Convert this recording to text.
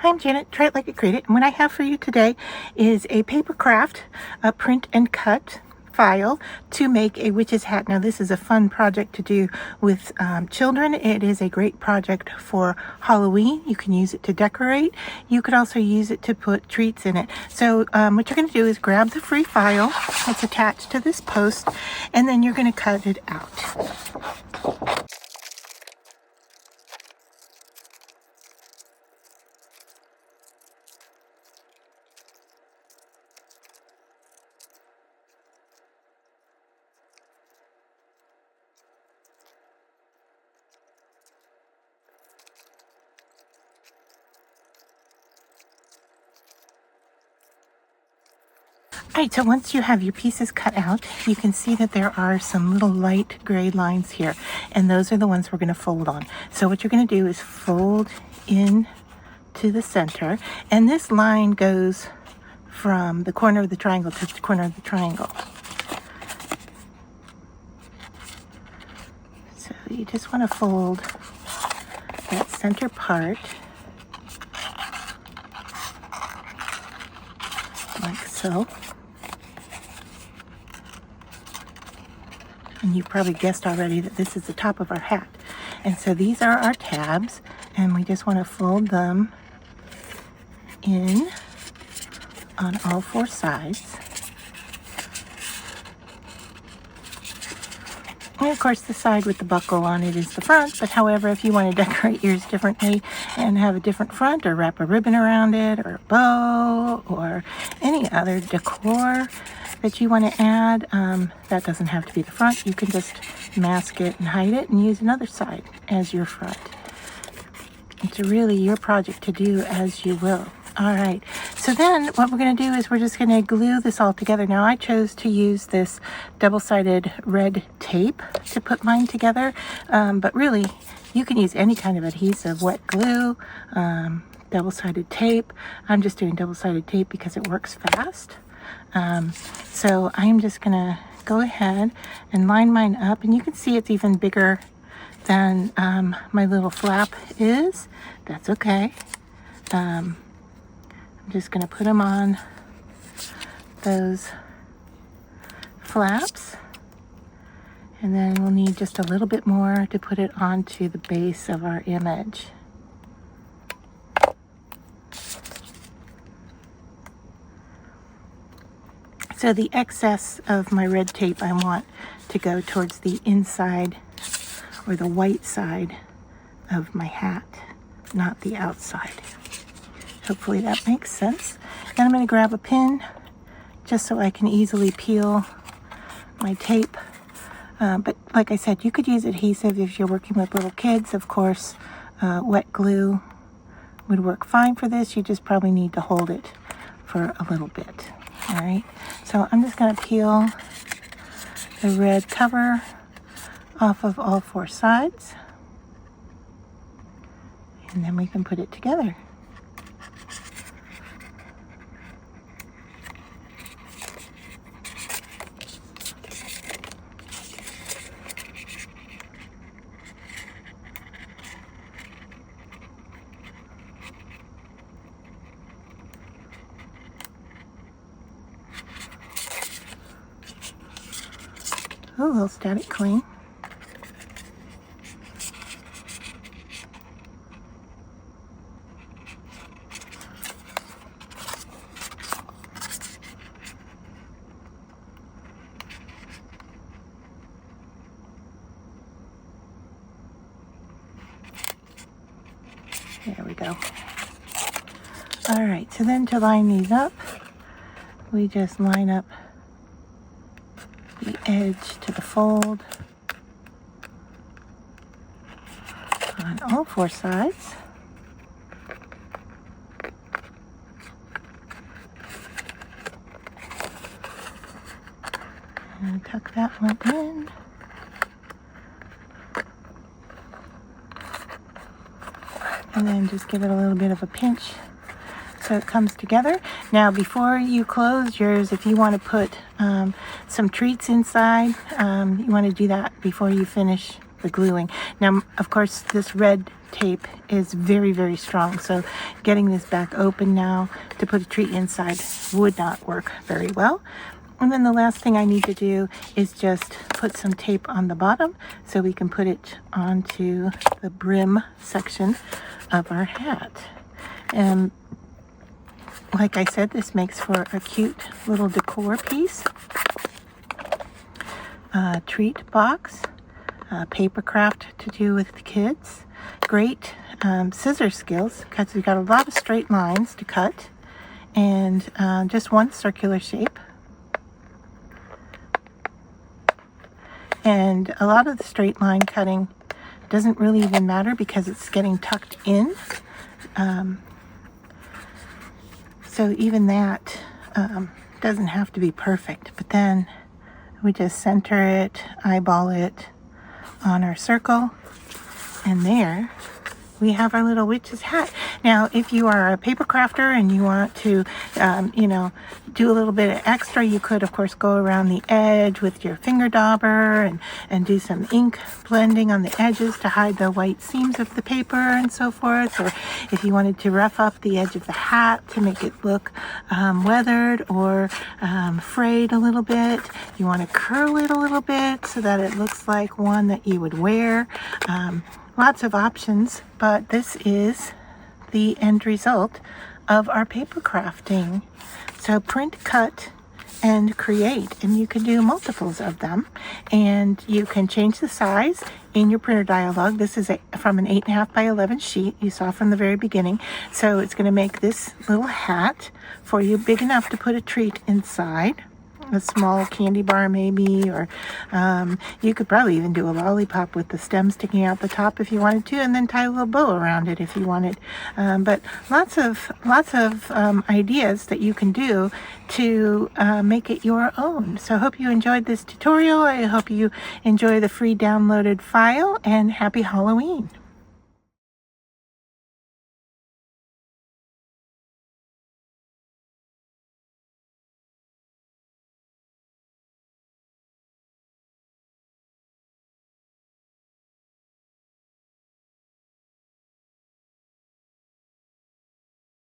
Hi, I'm Janet, Try It Like It, Create It. And what I have for you today is a Papercraft, a print and cut file to make a witch's hat. Now this is a fun project to do with children. It is a great project for Halloween. You can use it to decorate. You could also use it to put treats in it. So what you're going to do is grab the free file that's attached to this post, and then you're going to cut it out. Alright, so once you have your pieces cut out, you can see that there are some little light gray lines here, and those are the ones we're going to fold on. So what you're going to do is fold in to the center, and this line goes from the corner of the triangle to the corner of the triangle. So you just want to fold that center part like so. And you probably guessed already that this is the top of our hat. And so these are our tabs, and we just want to fold them in on all four sides. And of course the side with the buckle on it is the front, but however, if you want to decorate yours differently and have a different front, or wrap a ribbon around it, or a bow, or any other decor that you want to add, that doesn't have to be the front. You can just mask it and hide it and use another side as your front. It's really your project to do as you will. All right, so then what we're going to do is we're just going to glue this all together. Now I chose to use this double-sided red tape to put mine together, but really you can use any kind of adhesive, wet glue, double-sided tape. I'm just doing double-sided tape because it works fast. So I'm just going to go ahead and line mine up, and you can see it's even bigger than my little flap is. That's okay. I'm just going to put them on those flaps, and then we'll need just a little bit more to put it onto the base of our image. So the excess of my red tape I want to go towards the inside, or the white side of my hat, not the outside. Hopefully that makes sense. Then I'm going to grab a pin just so I can easily peel my tape. But like I said, you could use adhesive if you're working with little kids. Of course, wet glue would work fine for this. You just probably need to hold it for a little bit. All right, so I'm just going to peel the red cover off of all four sides, and then we can put it together. Oh, a little static cling. There we go. All right, so then to line these up, we just line up the edge to the fold on all four sides. And tuck that one in. And then just give it a little bit of a pinch so it comes together. Now before you close yours, if you want to put some treats inside, you want to do that before you finish the gluing. Now, of course, this red tape is very, very strong, so getting this back open now to put a tree inside would not work very well. And then the last thing I need to do is just put some tape on the bottom so we can put it onto the brim section of our hat. And like I said, this makes for a cute little decor piece. Treat box, Papercraft to do with the kids. Great scissor skills because we've got a lot of straight lines to cut and just one circular shape. And a lot of the straight line cutting doesn't really even matter because it's getting tucked in. So even that doesn't have to be perfect. But then we just center it, eyeball it on our circle. And there we have our little witch's hat. Now, if you are a paper crafter and you want to, do a little bit of extra, you could, of course, go around the edge with your finger dauber and do some ink blending on the edges to hide the white seams of the paper and so forth. Or if you wanted to rough up the edge of the hat to make it look weathered or frayed a little bit, you want to curl it a little bit so that it looks like one that you would wear. Lots of options, but this is the end result of our paper crafting. So print, cut, and create, and you can do multiples of them, and you can change the size in your printer dialog. This is from an 8.5 by 11 sheet you saw from the very beginning, so it's going to make this little hat for you big enough to put a treat inside. A small candy bar maybe, or you could probably even do a lollipop with the stem sticking out the top if you wanted to, and then tie a little bow around it if you wanted. But lots of ideas that you can do to make it your own. So I hope you enjoyed this tutorial. I hope you enjoy the free downloaded file, and happy Halloween.